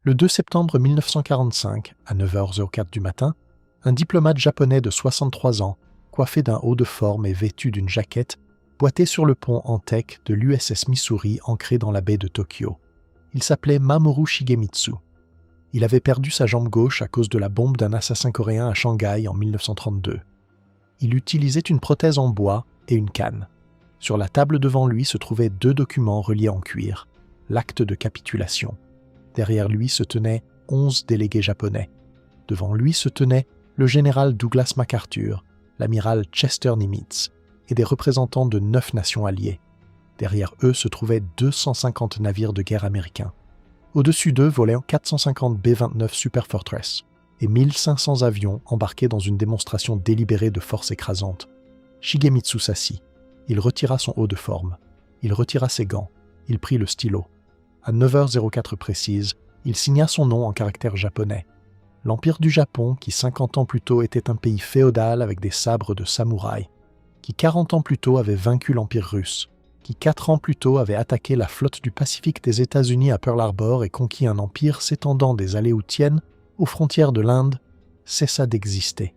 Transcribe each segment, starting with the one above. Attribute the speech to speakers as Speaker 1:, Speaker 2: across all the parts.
Speaker 1: Le 2 septembre 1945, à 9h04 du matin, un diplomate japonais de 63 ans, coiffé d'un haut de forme et vêtu d'une jaquette, boitait sur le pont en teck de l'USS Missouri ancré dans la baie de Tokyo. Il s'appelait Mamoru Shigemitsu. Il avait perdu sa jambe gauche à cause de la bombe d'un assassin coréen à Shanghai en 1932. Il utilisait une prothèse en bois et une canne. Sur la table devant lui se trouvaient 2 documents reliés en cuir, l'acte de capitulation. Derrière lui se tenaient 11 délégués japonais. Devant lui se tenait le général Douglas MacArthur, l'amiral Chester Nimitz et des représentants de 9 nations alliées. Derrière eux se trouvaient 250 navires de guerre américains. Au-dessus d'eux volaient 450 B-29 Superfortress et 1500 avions embarqués dans une démonstration délibérée de force écrasante. Shigemitsu s'assit. Il retira son haut de forme. Il retira ses gants. Il prit le stylo. À 9h04 précise, il signa son nom en caractères japonais. L'Empire du Japon, qui 50 ans plus tôt était un pays féodal avec des sabres de samouraï, qui 40 ans plus tôt avait vaincu l'Empire russe, qui 4 ans plus tôt avait attaqué la flotte du Pacifique des États-Unis à Pearl Harbor et conquis un empire s'étendant des Aléoutiennes aux frontières de l'Inde, cessa d'exister.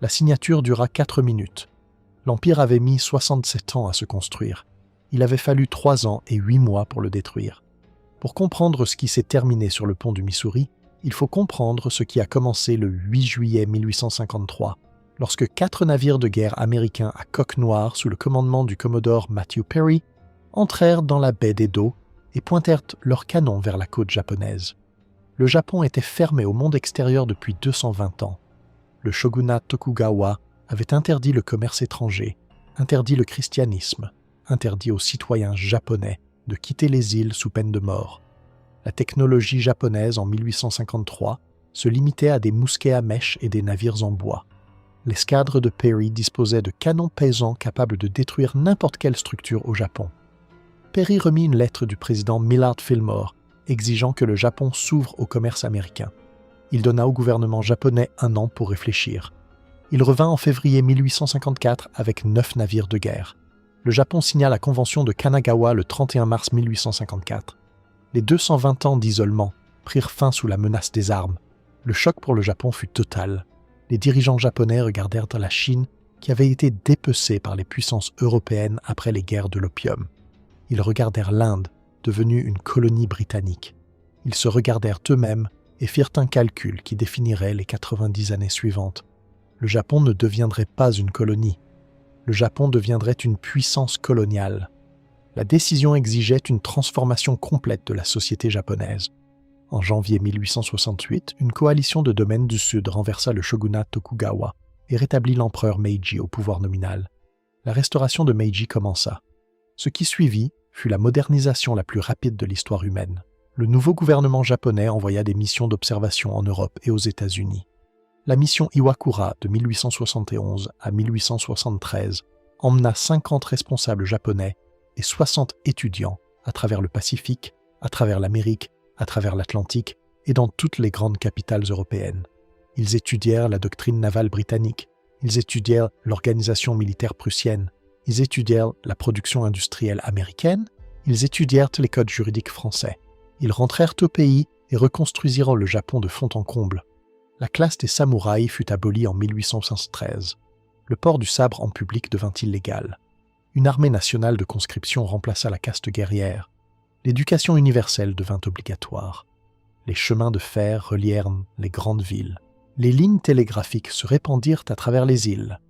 Speaker 1: La signature dura 4 minutes. L'Empire avait mis 67 ans à se construire. Il avait fallu 3 ans et 8 mois pour le détruire. Pour comprendre ce qui s'est terminé sur le pont du Missouri, il faut comprendre ce qui a commencé le 8 juillet 1853, lorsque 4 navires de guerre américains à coque noire sous le commandement du commodore Matthew Perry entrèrent dans la baie d'Edo et pointèrent leurs canons vers la côte japonaise. Le Japon était fermé au monde extérieur depuis 220 ans. Le shogunat Tokugawa avait interdit le commerce étranger, interdit le christianisme, interdit aux citoyens japonais de quitter les îles sous peine de mort. La technologie japonaise en 1853 se limitait à des mousquets à mèche et des navires en bois. L'escadre de Perry disposait de canons pesants capables de détruire n'importe quelle structure au Japon. Perry remit une lettre du président Millard Fillmore exigeant que le Japon s'ouvre au commerce américain. Il donna au gouvernement japonais 1 an pour réfléchir. Il revint en février 1854 avec 9 navires de guerre. Le Japon signa la convention de Kanagawa le 31 mars 1854. Les 220 ans d'isolement prirent fin sous la menace des armes. Le choc pour le Japon fut total. Les dirigeants japonais regardèrent la Chine qui avait été dépecée par les puissances européennes après les guerres de l'opium. Ils regardèrent l'Inde, devenue une colonie britannique. Ils se regardèrent eux-mêmes et firent un calcul qui définirait les 90 années suivantes. Le Japon ne deviendrait pas une colonie. Le Japon deviendrait une puissance coloniale. La décision exigeait une transformation complète de la société japonaise. En janvier 1868, une coalition de domaines du Sud renversa le shogunat Tokugawa et rétablit l'empereur Meiji au pouvoir nominal. La restauration de Meiji commença. Ce qui suivit fut la modernisation la plus rapide de l'histoire humaine. Le nouveau gouvernement japonais envoya des missions d'observation en Europe et aux États-Unis. La mission Iwakura de 1871 à 1873 emmena 50 responsables japonais et 60 étudiants à travers le Pacifique, à travers l'Amérique, à travers l'Atlantique et dans toutes les grandes capitales européennes. Ils étudièrent la doctrine navale britannique, ils étudièrent l'organisation militaire prussienne, ils étudièrent la production industrielle américaine, ils étudièrent les codes juridiques français. Ils rentrèrent au pays et reconstruisirent le Japon de fond en comble. La classe des samouraïs fut abolie en 1873. Le port du sabre en public devint illégal. Une armée nationale de conscription remplaça la caste guerrière. L'éducation universelle devint obligatoire. Les chemins de fer relièrent les grandes villes. Les lignes télégraphiques se répandirent à travers les îles.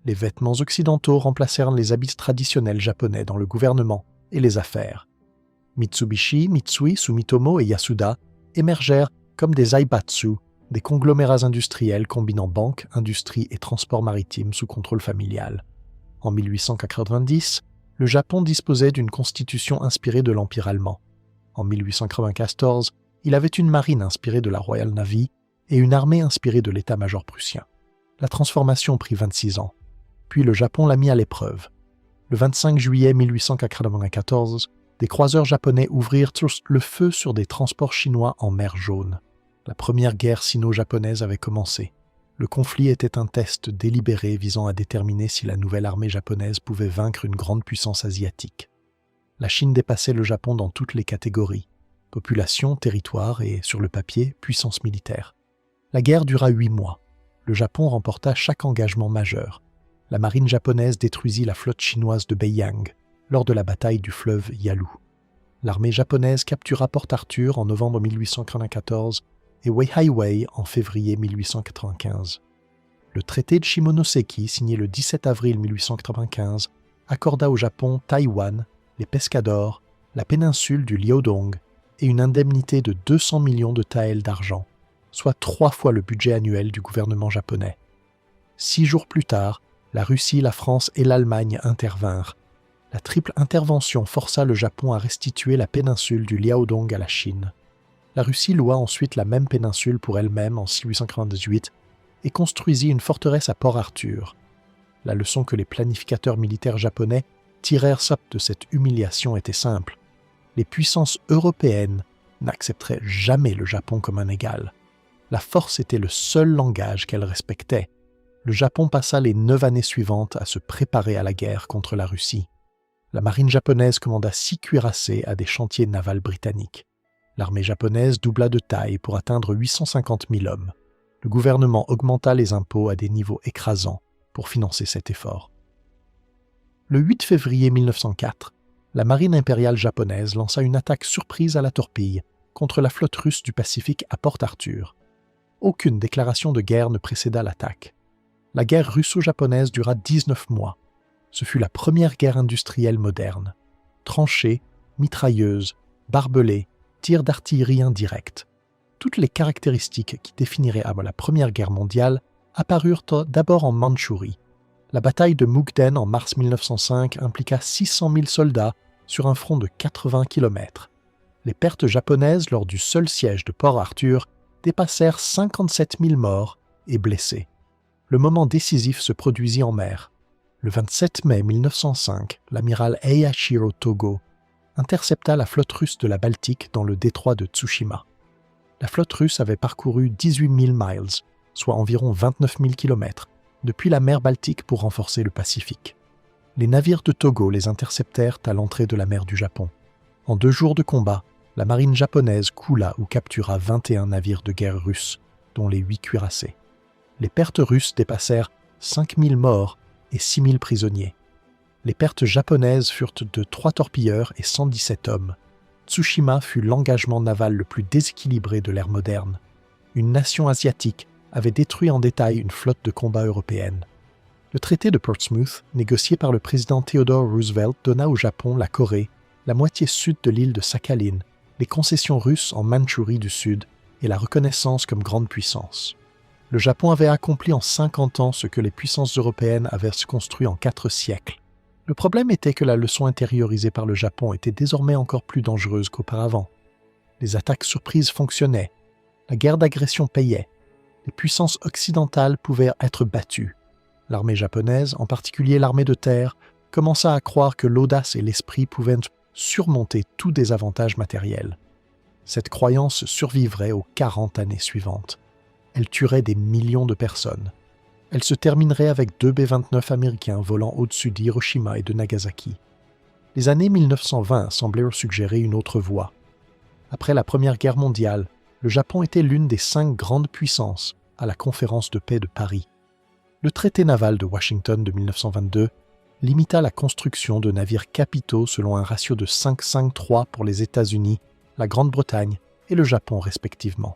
Speaker 1: Les vêtements occidentaux remplacèrent les habits traditionnels japonais dans le gouvernement et les affaires. Mitsubishi, Mitsui, Sumitomo et Yasuda émergèrent comme des zaibatsu, des conglomérats industriels combinant banque, industrie et transport maritime sous contrôle familial. En 1890, le Japon disposait d'une constitution inspirée de l'Empire allemand. En 1894, il avait une marine inspirée de la Royal Navy et une armée inspirée de l'état-major prussien. La transformation prit 26 ans. Puis le Japon l'a mis à l'épreuve. Le 25 juillet 1894, des croiseurs japonais ouvrirent le feu sur des transports chinois en mer Jaune. La première guerre sino-japonaise avait commencé. Le conflit était un test délibéré visant à déterminer si la nouvelle armée japonaise pouvait vaincre une grande puissance asiatique. La Chine dépassait le Japon dans toutes les catégories. population, territoire et, sur le papier, puissance militaire. La guerre dura 8 mois. Le Japon remporta chaque engagement majeur. La marine japonaise détruisit la flotte chinoise de Beiyang lors de la bataille du fleuve Yalu. L'armée japonaise captura Port Arthur en novembre 1894 et Weihaiwei en février 1895. Le traité de Shimonoseki, signé le 17 avril 1895, accorda au Japon Taïwan, les Pescadores, la péninsule du Liaodong et une indemnité de 200 millions de taels d'argent, soit 3 fois le budget annuel du gouvernement japonais. 6 jours plus tard, la Russie, la France et l'Allemagne intervinrent. La triple intervention força le Japon à restituer la péninsule du Liaodong à la Chine. La Russie loua ensuite la même péninsule pour elle-même en 1898 et construisit une forteresse à Port Arthur. La leçon que les planificateurs militaires japonais tirèrent de cette humiliation était simple. Les puissances européennes n'accepteraient jamais le Japon comme un égal. La force était le seul langage qu'elles respectaient. Le Japon passa les 9 années suivantes à se préparer à la guerre contre la Russie. La marine japonaise commanda 6 cuirassés à des chantiers navals britanniques. L'armée japonaise doubla de taille pour atteindre 850 000 hommes. Le gouvernement augmenta les impôts à des niveaux écrasants pour financer cet effort. Le 8 février 1904, la marine impériale japonaise lança une attaque surprise à la torpille contre la flotte russe du Pacifique à Port Arthur. Aucune déclaration de guerre ne précéda l'attaque. La guerre russo-japonaise dura 19 mois. Ce fut la première guerre industrielle moderne. Tranchées, mitrailleuses, barbelés, tirs d'artillerie indirects. Toutes les caractéristiques qui définiraient la Première Guerre mondiale apparurent d'abord en Mandchourie. La bataille de Mukden en mars 1905 impliqua 600 000 soldats sur un front de 80 km. Les pertes japonaises lors du seul siège de Port Arthur dépassèrent 57 000 morts et blessés. Le moment décisif se produisit en mer. Le 27 mai 1905, l'amiral Eihachiro Togo intercepta la flotte russe de la Baltique dans le détroit de Tsushima. La flotte russe avait parcouru 18 000 miles, soit environ 29 000 km, depuis la mer Baltique pour renforcer le Pacifique. Les navires de Togo les interceptèrent à l'entrée de la mer du Japon. En 2 jours de combat, la marine japonaise coula ou captura 21 navires de guerre russes, dont les 8 cuirassés. Les pertes russes dépassèrent 5 000 morts et 6 000 prisonniers. Les pertes japonaises furent de 3 torpilleurs et 117 hommes. Tsushima fut l'engagement naval le plus déséquilibré de l'ère moderne. Une nation asiatique avait détruit en détail une flotte de combat européenne. Le traité de Portsmouth, négocié par le président Theodore Roosevelt, donna au Japon la Corée, la moitié sud de l'île de Sakhalin, les concessions russes en Mandchourie du Sud et la reconnaissance comme grande puissance. Le Japon avait accompli en 50 ans ce que les puissances européennes avaient construit en 4 siècles. Le problème était que la leçon intériorisée par le Japon était désormais encore plus dangereuse qu'auparavant. Les attaques surprises fonctionnaient. La guerre d'agression payait. Les puissances occidentales pouvaient être battues. L'armée japonaise, en particulier l'armée de terre, commença à croire que l'audace et l'esprit pouvaient surmonter tout désavantage matériel. Cette croyance survivrait aux 40 années suivantes. Elle tuerait des millions de personnes. Elle se terminerait avec 2 B-29 américains volant au-dessus d'Hiroshima et de Nagasaki. Les années 1920 semblaient suggérer une autre voie. Après la Première Guerre mondiale, le Japon était l'une des 5 grandes puissances à la conférence de paix de Paris. Le traité naval de Washington de 1922 limita la construction de navires capitaux selon un ratio de 5-5-3 pour les États-Unis, la Grande-Bretagne et le Japon respectivement.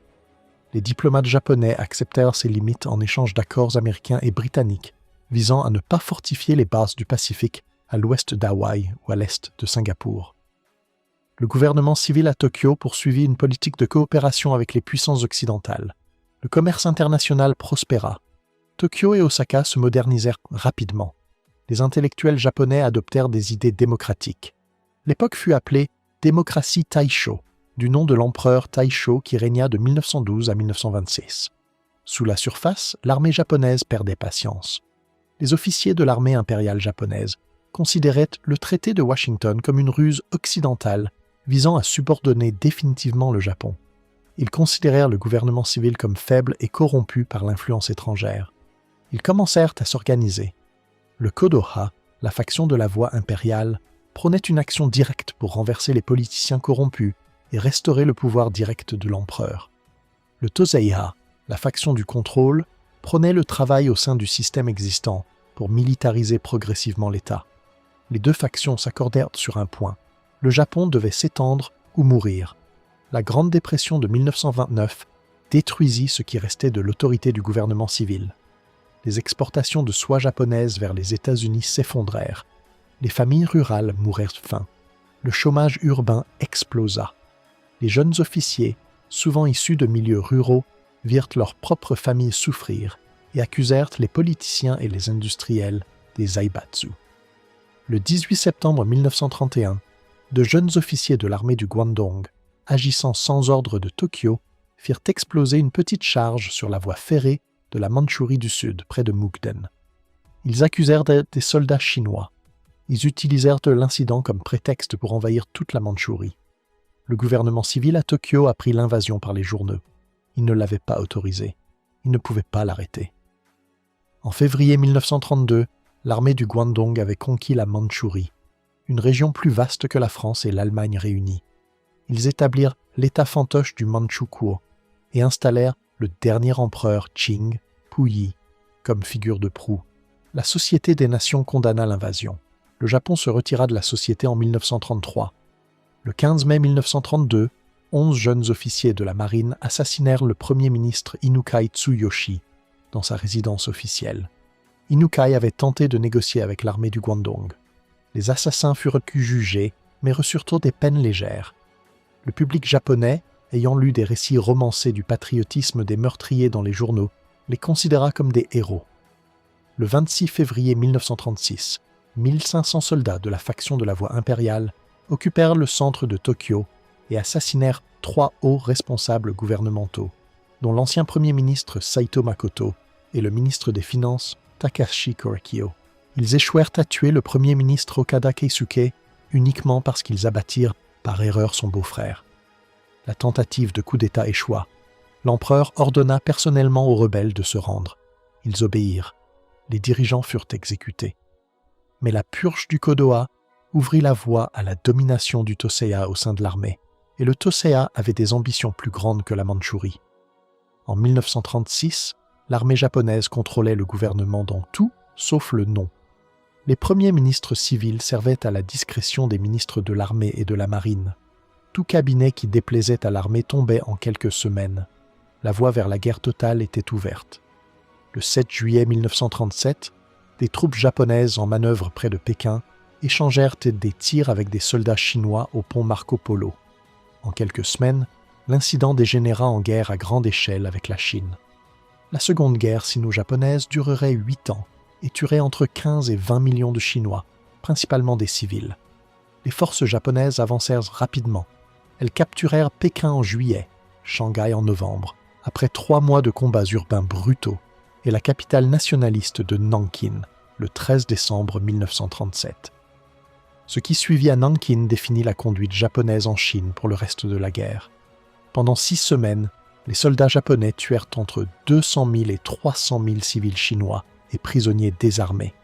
Speaker 1: Les diplomates japonais acceptèrent ces limites en échange d'accords américains et britanniques visant à ne pas fortifier les bases du Pacifique à l'ouest d'Hawaï ou à l'est de Singapour. Le gouvernement civil à Tokyo poursuivit une politique de coopération avec les puissances occidentales. Le commerce international prospéra. Tokyo et Osaka se modernisèrent rapidement. Les intellectuels japonais adoptèrent des idées démocratiques. L'époque fut appelée « démocratie Taisho », du nom de l'empereur Taisho qui régna de 1912 à 1926. Sous la surface, l'armée japonaise perdait patience. Les officiers de l'armée impériale japonaise considéraient le traité de Washington comme une ruse occidentale visant à subordonner définitivement le Japon. Ils considérèrent le gouvernement civil comme faible et corrompu par l'influence étrangère. Ils commencèrent à s'organiser. Le Kodoha, la faction de la voie impériale, prônait une action directe pour renverser les politiciens corrompus et restaurer le pouvoir direct de l'empereur. Le Tōseiha, la faction du contrôle, prônait le travail au sein du système existant pour militariser progressivement l'État. Les deux factions s'accordèrent sur un point. Le Japon devait s'étendre ou mourir. La Grande Dépression de 1929 détruisit ce qui restait de l'autorité du gouvernement civil. Les exportations de soie japonaise vers les États-Unis s'effondrèrent. Les familles rurales moururent de faim. Le chômage urbain explosa. Les jeunes officiers, souvent issus de milieux ruraux, virent leurs propres familles souffrir et accusèrent les politiciens et les industriels des zaibatsu. Le 18 septembre 1931, de jeunes officiers de l'armée du Guandong, agissant sans ordre de Tokyo, firent exploser une petite charge sur la voie ferrée de la Mandchourie du Sud, près de Mukden. Ils accusèrent des soldats chinois. Ils utilisèrent l'incident comme prétexte pour envahir toute la Mandchourie. Le gouvernement civil à Tokyo apprit l'invasion par les journaux. Il ne l'avait pas autorisé. Il ne pouvait pas l'arrêter. En février 1932, l'armée du Guandong avait conquis la Mandchourie, une région plus vaste que la France et l'Allemagne réunies. Ils établirent l'état fantoche du Manchukuo et installèrent le dernier empereur Qing, Puyi, comme figure de proue. La Société des Nations condamna l'invasion. Le Japon se retira de la société en 1933. Le 15 mai 1932, 11 jeunes officiers de la marine assassinèrent le premier ministre Inukai Tsuyoshi dans sa résidence officielle. Inukai avait tenté de négocier avec l'armée du Guandong. Les assassins furent jugés, mais reçurent des peines légères. Le public japonais, ayant lu des récits romancés du patriotisme des meurtriers dans les journaux, les considéra comme des héros. Le 26 février 1936, 1500 soldats de la faction de la Voie impériale occupèrent le centre de Tokyo et assassinèrent 3 hauts responsables gouvernementaux, dont l'ancien Premier ministre Saito Makoto et le ministre des Finances Takashi Korekiyo. Ils échouèrent à tuer le Premier ministre Okada Keisuke uniquement parce qu'ils abattirent par erreur son beau-frère. La tentative de coup d'État échoua. L'empereur ordonna personnellement aux rebelles de se rendre. Ils obéirent. Les dirigeants furent exécutés. Mais la purge du Kodoha ouvrit la voie à la domination du Tōseiha au sein de l'armée, et le Tōseiha avait des ambitions plus grandes que la Mandchourie. En 1936, l'armée japonaise contrôlait le gouvernement dans tout, sauf le nom. Les premiers ministres civils servaient à la discrétion des ministres de l'armée et de la marine. Tout cabinet qui déplaisait à l'armée tombait en quelques semaines. La voie vers la guerre totale était ouverte. Le 7 juillet 1937, des troupes japonaises en manœuvre près de Pékin échangèrent des tirs avec des soldats chinois au pont Marco Polo. En quelques semaines, l'incident dégénéra en guerre à grande échelle avec la Chine. La seconde guerre sino-japonaise durerait 8 ans et tuerait entre 15 et 20 millions de Chinois, principalement des civils. Les forces japonaises avancèrent rapidement. Elles capturèrent Pékin en juillet, Shanghai en novembre, après 3 mois de combats urbains brutaux, et la capitale nationaliste de Nankin, le 13 décembre 1937. Ce qui suivit à Nankin définit la conduite japonaise en Chine pour le reste de la guerre. Pendant 6 semaines, les soldats japonais tuèrent entre 200 000 et 300 000 civils chinois et prisonniers désarmés.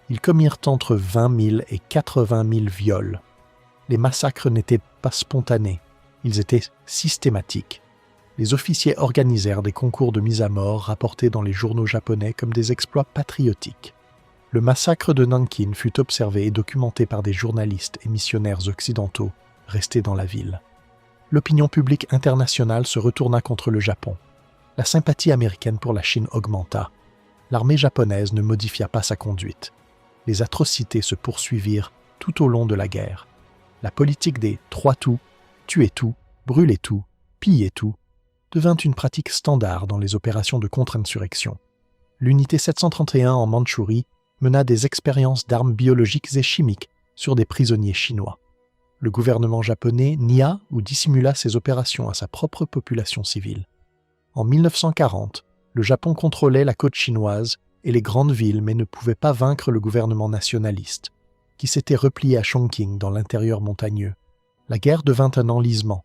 Speaker 1: Ils commirent entre 20 000 et 80 000 viols. Les massacres n'étaient pas spontanés, ils étaient systématiques. Les officiers organisèrent des concours de mise à mort rapportés dans les journaux japonais comme des exploits patriotiques. Le massacre de Nankin fut observé et documenté par des journalistes et missionnaires occidentaux restés dans la ville. L'opinion publique internationale se retourna contre le Japon. La sympathie américaine pour la Chine augmenta. L'armée japonaise ne modifia pas sa conduite. Les atrocités se poursuivirent tout au long de la guerre. La politique des « trois tout », tuer tout, brûler tout, piller tout, devint une pratique standard dans les opérations de contre-insurrection. L'unité 731 en Mandchourie mena des expériences d'armes biologiques et chimiques sur des prisonniers chinois. Le gouvernement japonais nia ou dissimula ses opérations à sa propre population civile. En 1940, le Japon contrôlait la côte chinoise et les grandes villes mais ne pouvait pas vaincre le gouvernement nationaliste, qui s'était replié à Chongqing dans l'intérieur montagneux. La guerre devint un enlisement.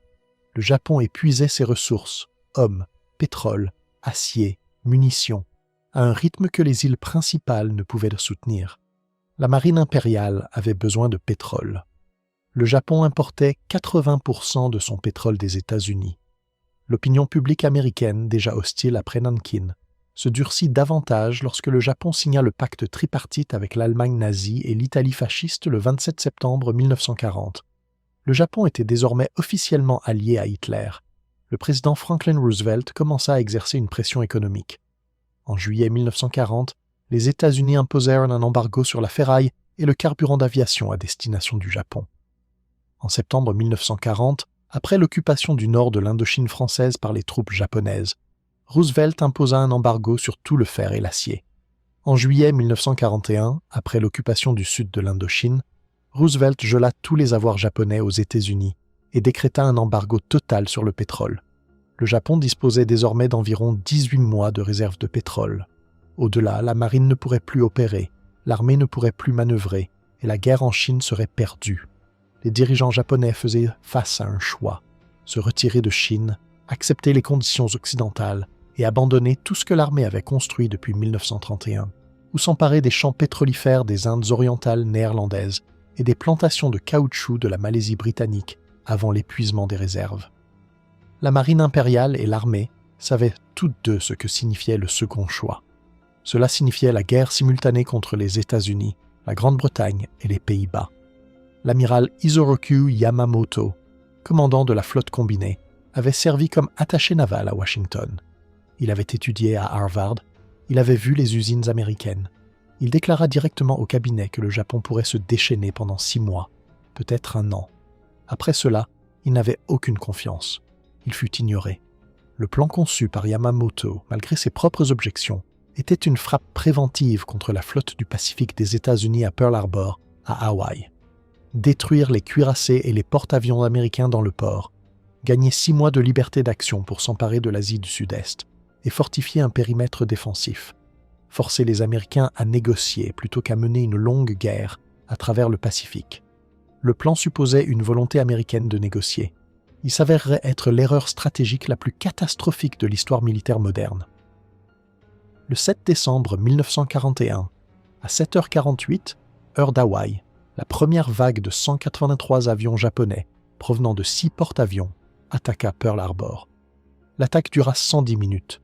Speaker 1: Le Japon épuisait ses ressources, hommes, pétrole, acier, munitions, à un rythme que les îles principales ne pouvaient soutenir. La marine impériale avait besoin de pétrole. Le Japon importait 80% de son pétrole des États-Unis. L'opinion publique américaine, déjà hostile après Nankin, se durcit davantage lorsque le Japon signa le pacte tripartite avec l'Allemagne nazie et l'Italie fasciste le 27 septembre 1940. Le Japon était désormais officiellement allié à Hitler. Le président Franklin Roosevelt commença à exercer une pression économique. En juillet 1940, les États-Unis imposèrent un embargo sur la ferraille et le carburant d'aviation à destination du Japon. En septembre 1940, après l'occupation du nord de l'Indochine française par les troupes japonaises, Roosevelt imposa un embargo sur tout le fer et l'acier. En juillet 1941, après l'occupation du sud de l'Indochine, Roosevelt gela tous les avoirs japonais aux États-Unis et décréta un embargo total sur le pétrole. Le Japon disposait désormais d'environ 18 mois de réserve de pétrole. Au-delà, la marine ne pourrait plus opérer, l'armée ne pourrait plus manœuvrer et la guerre en Chine serait perdue. Les dirigeants japonais faisaient face à un choix: se retirer de Chine, accepter les conditions occidentales et abandonner tout ce que l'armée avait construit depuis 1931, ou s'emparer des champs pétrolifères des Indes orientales néerlandaises et des plantations de caoutchouc de la Malaisie britannique avant l'épuisement des réserves. La marine impériale et l'armée savaient toutes deux ce que signifiait le second choix. Cela signifiait la guerre simultanée contre les États-Unis, la Grande-Bretagne et les Pays-Bas. L'amiral Isoroku Yamamoto, commandant de la flotte combinée, avait servi comme attaché naval à Washington. Il avait étudié à Harvard, il avait vu les usines américaines. Il déclara directement au cabinet que le Japon pourrait se déchaîner pendant 6 mois, peut-être 1 an. Après cela, il n'avait aucune confiance. Il fut ignoré. Le plan conçu par Yamamoto, malgré ses propres objections, était une frappe préventive contre la flotte du Pacifique des États-Unis à Pearl Harbor, à Hawaï. Détruire les cuirassés et les porte-avions américains dans le port, gagner 6 mois de liberté d'action pour s'emparer de l'Asie du Sud-Est et fortifier un périmètre défensif. Forcer les Américains à négocier plutôt qu'à mener une longue guerre à travers le Pacifique. Le plan supposait une volonté américaine de négocier. Il s'avérerait être l'erreur stratégique la plus catastrophique de l'histoire militaire moderne. Le 7 décembre 1941, à 7h48, heure d'Hawaï, la première vague de 183 avions japonais provenant de 6 porte-avions attaqua Pearl Harbor. L'attaque dura 110 minutes.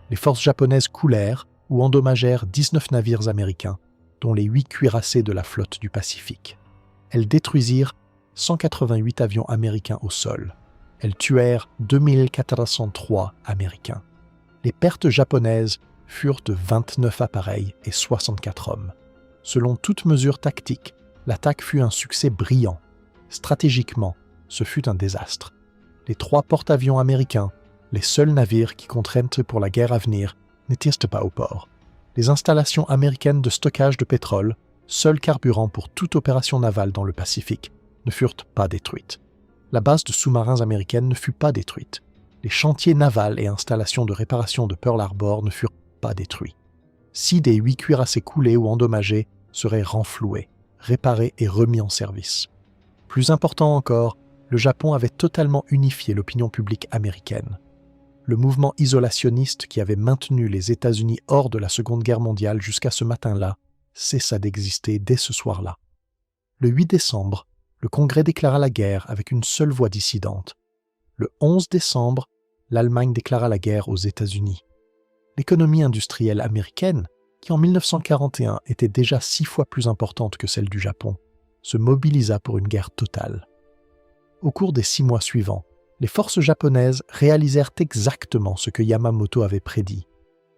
Speaker 1: Les forces japonaises coulèrent ou endommagèrent 19 navires américains, dont les 8 cuirassés de la flotte du Pacifique. Elles détruisirent 188 avions américains au sol. Elles tuèrent 2403 Américains. Les pertes japonaises furent de 29 appareils et 64 hommes. Selon toute mesure tactique, l'attaque fut un succès brillant. Stratégiquement, ce fut un désastre. Les 3 porte-avions américains, les seuls navires qui compteraient pour la guerre à venir, n'étaient pas au port. Les installations américaines de stockage de pétrole, seul carburant pour toute opération navale dans le Pacifique, ne furent pas détruites. La base de sous-marins américaine ne fut pas détruite. Les chantiers navals et installations de réparation de Pearl Harbor ne furent pas détruits. 6 des 8 cuirassés coulés ou endommagés seraient renfloués, réparés et remis en service. Plus important encore, le Japon avait totalement unifié l'opinion publique américaine. Le mouvement isolationniste qui avait maintenu les États-Unis hors de la Seconde Guerre mondiale jusqu'à ce matin-là cessa d'exister dès ce soir-là. Le 8 décembre, le Congrès déclara la guerre avec une seule voix dissidente. Le 11 décembre, l'Allemagne déclara la guerre aux États-Unis. L'économie industrielle américaine, qui en 1941 était déjà 6 fois plus importante que celle du Japon, se mobilisa pour une guerre totale. Au cours des 6 mois suivants, les forces japonaises réalisèrent exactement ce que Yamamoto avait prédit.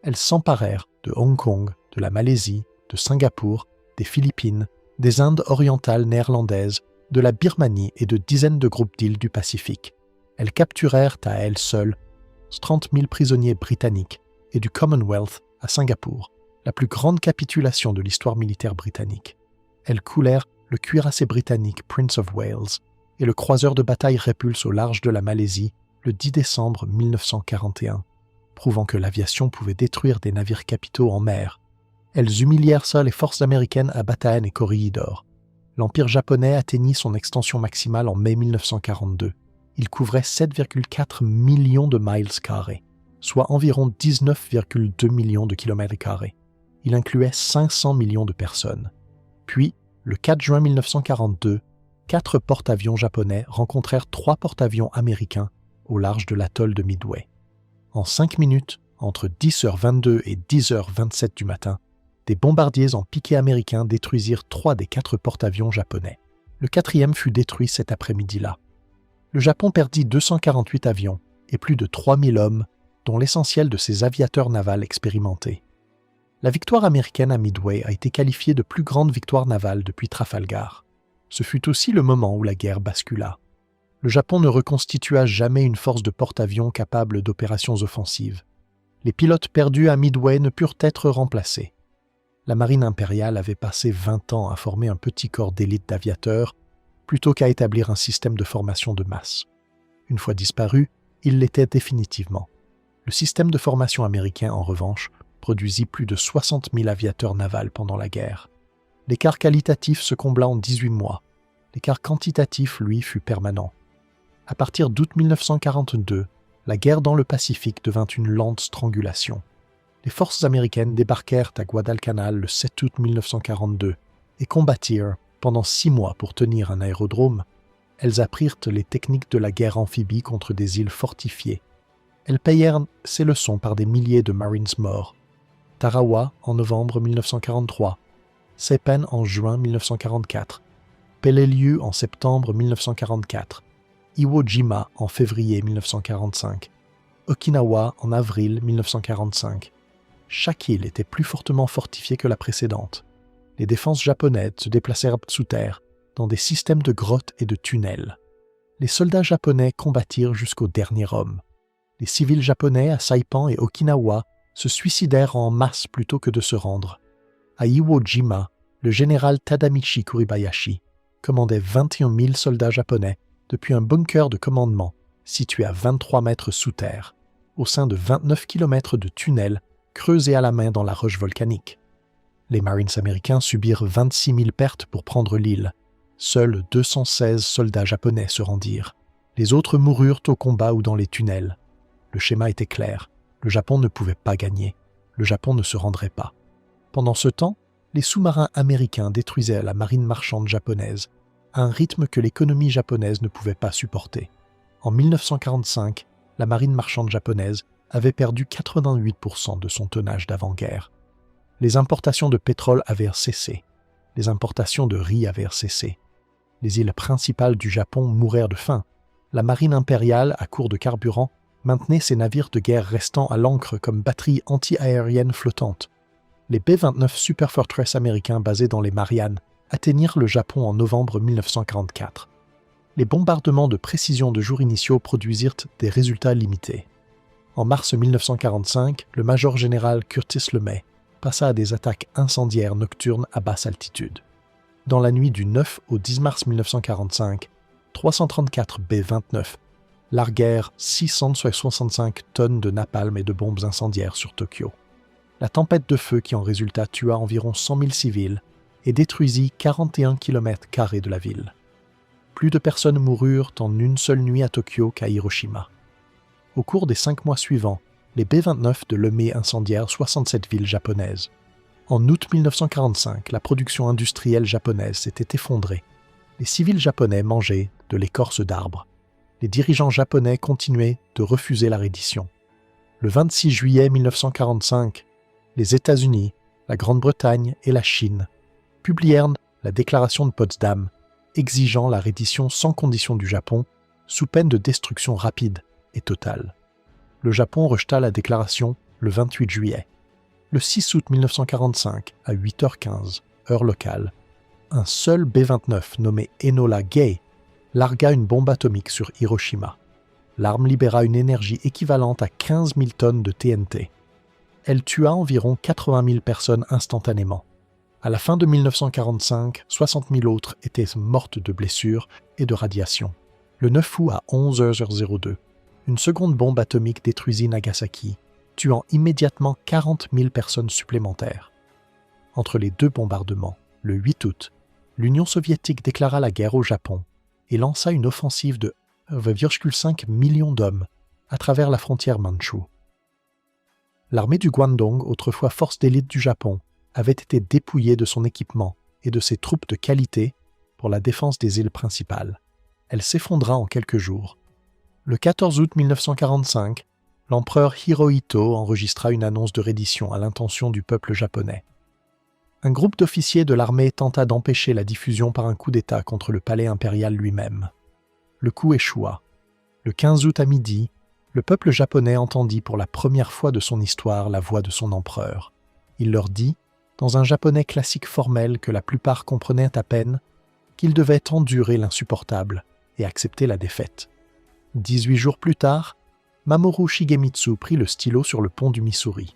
Speaker 1: Elles s'emparèrent de Hong Kong, de la Malaisie, de Singapour, des Philippines, des Indes orientales néerlandaises, de la Birmanie et de dizaines de groupes d'îles du Pacifique. Elles capturèrent à elles seules 30 000 prisonniers britanniques et du Commonwealth à Singapour, la plus grande capitulation de l'histoire militaire britannique. Elles coulèrent le cuirassé britannique Prince of Wales et le croiseur de bataille Repulse au large de la Malaisie le 10 décembre 1941, prouvant que l'aviation pouvait détruire des navires capitaux en mer. Elles humilièrent ça les forces américaines à Bataane et Corregidor. L'Empire japonais atteignit son extension maximale en mai 1942. Il couvrait 7,4 millions de miles carrés, soit environ 19,2 millions de kilomètres carrés. Il incluait 500 millions de personnes. Puis, le 4 juin 1942, 4 porte-avions japonais rencontrèrent 3 porte-avions américains au large de l'atoll de Midway. En 5 minutes, entre 10h22 et 10h27 du matin, des bombardiers en piqué américains détruisirent 3 des 4 porte-avions japonais. Le 4e fut détruit cet après-midi-là. Le Japon perdit 248 avions et plus de 3000 hommes, dont l'essentiel de ses aviateurs navals expérimentés. La victoire américaine à Midway a été qualifiée de plus grande victoire navale depuis Trafalgar. Ce fut aussi le moment où la guerre bascula. Le Japon ne reconstitua jamais une force de porte-avions capable d'opérations offensives. Les pilotes perdus à Midway ne purent être remplacés. La marine impériale avait passé 20 ans à former un petit corps d'élite d'aviateurs plutôt qu'à établir un système de formation de masse. Une fois disparu, il l'était définitivement. Le système de formation américain, en revanche, produisit plus de 60 000 aviateurs navals pendant la guerre. L'écart qualitatif se combla en 18 mois. L'écart quantitatif, lui, fut permanent. À partir d'août 1942, la guerre dans le Pacifique devint une lente strangulation. Les forces américaines débarquèrent à Guadalcanal le 7 août 1942 et combattirent pendant 6 mois pour tenir un aérodrome. Elles apprirent les techniques de la guerre amphibie contre des îles fortifiées. Elles payèrent ces leçons par des milliers de Marines morts. Tarawa en novembre 1943, Saipan en juin 1944, Peleliu en septembre 1944, Iwo Jima en février 1945, Okinawa en avril 1945. Chaque île était plus fortement fortifiée que la précédente. Les défenses japonaises se déplacèrent sous terre, dans des systèmes de grottes et de tunnels. Les soldats japonais combattirent jusqu'au dernier homme. Les civils japonais à Saipan et Okinawa se suicidèrent en masse plutôt que de se rendre. À Iwo Jima, le général Tadamichi Kuribayashi commandait 21 000 soldats japonais depuis un bunker de commandement situé à 23 mètres sous terre, au sein de 29 km de tunnels creusés à la main dans la roche volcanique. Les Marines américains subirent 26 000 pertes pour prendre l'île. Seuls 216 soldats japonais se rendirent. Les autres moururent au combat ou dans les tunnels. Le schéma était clair. Le Japon ne pouvait pas gagner. Le Japon ne se rendrait pas. Pendant ce temps, les sous-marins américains détruisaient la marine marchande japonaise, à un rythme que l'économie japonaise ne pouvait pas supporter. En 1945, la marine marchande japonaise avait perdu 88% de son tonnage d'avant-guerre. Les importations de pétrole avaient cessé. Les importations de riz avaient cessé. Les îles principales du Japon mourèrent de faim. La marine impériale, à court de carburant, maintenait ses navires de guerre restant à l'ancre comme batteries anti-aériennes flottantes. Les B-29 Super Fortress américains basés dans les Mariannes atteignirent le Japon en novembre 1944. Les bombardements de précision de jours initiaux produisirent des résultats limités. En mars 1945, le major général Curtis LeMay passa à des attaques incendiaires nocturnes à basse altitude. Dans la nuit du 9 au 10 mars 1945, 334 B-29 larguèrent 665 tonnes de napalm et de bombes incendiaires sur Tokyo. La tempête de feu qui en résulta tua environ 100 000 civils et détruisit 41 km² de la ville. Plus de personnes moururent en une seule nuit à Tokyo qu'à Hiroshima. Au cours des 5 mois suivants, les B-29 de LeMay incendièrent 67 villes japonaises. En août 1945, la production industrielle japonaise s'était effondrée. Les civils japonais mangeaient de l'écorce d'arbres. Les dirigeants japonais continuaient de refuser la reddition. Le 26 juillet 1945, les États-Unis, la Grande-Bretagne et la Chine publièrent la déclaration de Potsdam exigeant la reddition sans condition du Japon sous peine de destruction rapide et totale. Le Japon rejeta la déclaration le 28 juillet. Le 6 août 1945, à 8h15, heure locale, un seul B-29 nommé Enola Gay largua une bombe atomique sur Hiroshima. L'arme libéra une énergie équivalente à 15 000 tonnes de TNT. Elle tua environ 80 000 personnes instantanément. À la fin de 1945, 60 000 autres étaient mortes de blessures et de radiation. Le 9 août à 11h02, une seconde bombe atomique détruisit Nagasaki, tuant immédiatement 40 000 personnes supplémentaires. Entre les deux bombardements, le 8 août, l'Union soviétique déclara la guerre au Japon et lança une offensive de 1,5 million d'hommes à travers la frontière mandchoue. L'armée du Guandong, autrefois force d'élite du Japon, avait été dépouillée de son équipement et de ses troupes de qualité pour la défense des îles principales. Elle s'effondra en quelques jours. Le 14 août 1945, l'empereur Hirohito enregistra une annonce de reddition à l'intention du peuple japonais. Un groupe d'officiers de l'armée tenta d'empêcher la diffusion par un coup d'État contre le palais impérial lui-même. Le coup échoua. Le 15 août à midi, le peuple japonais entendit pour la première fois de son histoire la voix de son empereur. Il leur dit, dans un japonais classique formel que la plupart comprenaient à peine, qu'ils devaient endurer l'insupportable et accepter la défaite. 18 jours plus tard, Mamoru Shigemitsu prit le stylo sur le pont du Missouri.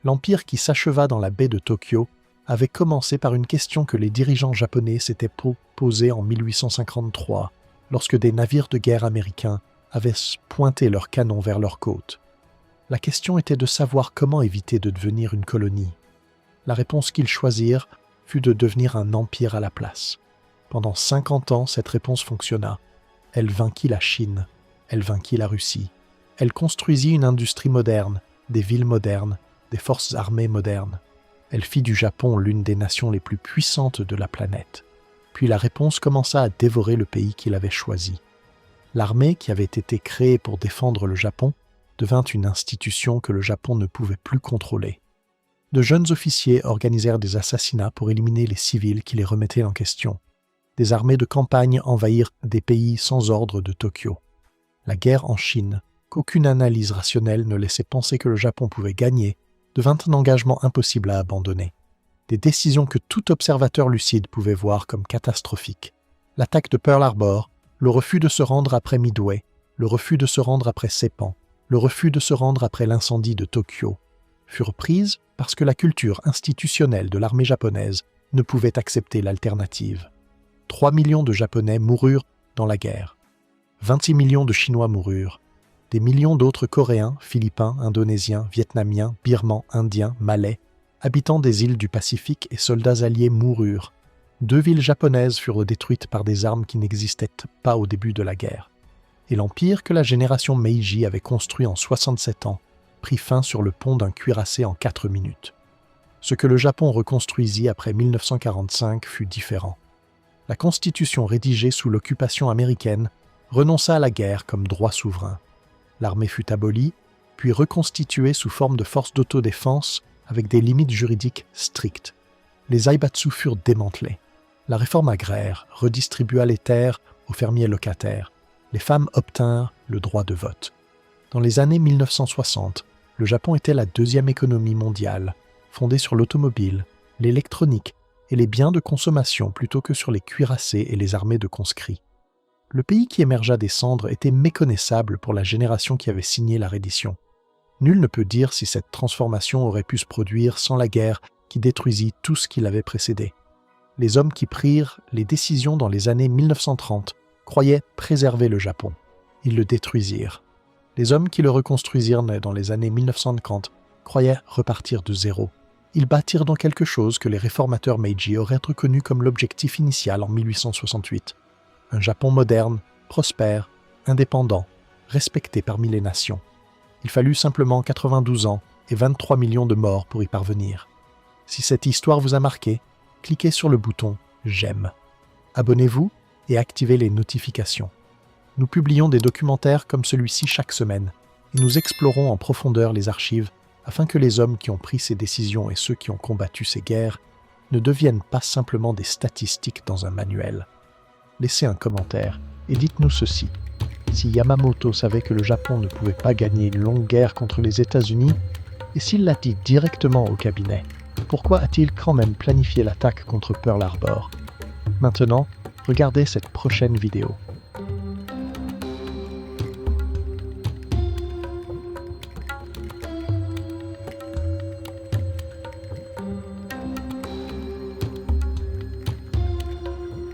Speaker 1: L'empire qui s'acheva dans la baie de Tokyo avait commencé par une question que les dirigeants japonais s'étaient posée en 1853, lorsque des navires de guerre américains avaient pointé leurs canons vers leurs côtes. La question était de savoir comment éviter de devenir une colonie. La réponse qu'ils choisirent fut de devenir un empire à la place. Pendant 50 ans, cette réponse fonctionna. Elle vainquit la Chine, elle vainquit la Russie. Elle construisit une industrie moderne, des villes modernes, des forces armées modernes. Elle fit du Japon l'une des nations les plus puissantes de la planète. Puis la réponse commença à dévorer le pays qu'il avait choisi. L'armée, qui avait été créée pour défendre le Japon, devint une institution que le Japon ne pouvait plus contrôler. De jeunes officiers organisèrent des assassinats pour éliminer les civils qui les remettaient en question. Des armées de campagne envahirent des pays sans ordre de Tokyo. La guerre en Chine, qu'aucune analyse rationnelle ne laissait penser que le Japon pouvait gagner, devint un engagement impossible à abandonner. Des décisions que tout observateur lucide pouvait voir comme catastrophiques. L'attaque de Pearl Harbor, le refus de se rendre après Midway, le refus de se rendre après Saipan, le refus de se rendre après l'incendie de Tokyo, furent prises parce que la culture institutionnelle de l'armée japonaise ne pouvait accepter l'alternative. 3 millions de Japonais moururent dans la guerre. 26 millions de Chinois moururent. Des millions d'autres Coréens, Philippins, Indonésiens, Vietnamiens, Birmans, Indiens, Malais, habitants des îles du Pacifique et soldats alliés moururent. 2 villes japonaises furent détruites par des armes qui n'existaient pas au début de la guerre. Et l'empire que la génération Meiji avait construit en 67 ans prit fin sur le pont d'un cuirassé en 4 minutes. Ce que le Japon reconstruisit après 1945 fut différent. La constitution rédigée sous l'occupation américaine renonça à la guerre comme droit souverain. L'armée fut abolie, puis reconstituée sous forme de force d'autodéfense avec des limites juridiques strictes. Les zaibatsu furent démantelés. La réforme agraire redistribua les terres aux fermiers locataires. Les femmes obtinrent le droit de vote. Dans les années 1960, le Japon était la deuxième économie mondiale, fondée sur l'automobile, l'électronique et les biens de consommation plutôt que sur les cuirassés et les armées de conscrits. Le pays qui émergea des cendres était méconnaissable pour la génération qui avait signé la reddition. Nul ne peut dire si cette transformation aurait pu se produire sans la guerre qui détruisit tout ce qui l'avait précédé. Les hommes qui prirent les décisions dans les années 1930 croyaient préserver le Japon. Ils le détruisirent. Les hommes qui le reconstruisirent dans les années 1950 croyaient repartir de zéro. Ils bâtirent donc quelque chose que les réformateurs Meiji auraient reconnu comme l'objectif initial en 1868. Un Japon moderne, prospère, indépendant, respecté parmi les nations. Il fallut simplement 92 ans et 23 millions de morts pour y parvenir. Si cette histoire vous a marqué, cliquez sur le bouton « J'aime ». Abonnez-vous et activez les notifications. Nous publions des documentaires comme celui-ci chaque semaine et nous explorons en profondeur les archives afin que les hommes qui ont pris ces décisions et ceux qui ont combattu ces guerres ne deviennent pas simplement des statistiques dans un manuel. Laissez un commentaire et dites-nous ceci. Si Yamamoto savait que le Japon ne pouvait pas gagner une longue guerre contre les États-Unis, et s'il l'a dit directement au cabinet, pourquoi a-t-il quand même planifié l'attaque contre Pearl Harbor ? Maintenant, regardez cette prochaine vidéo.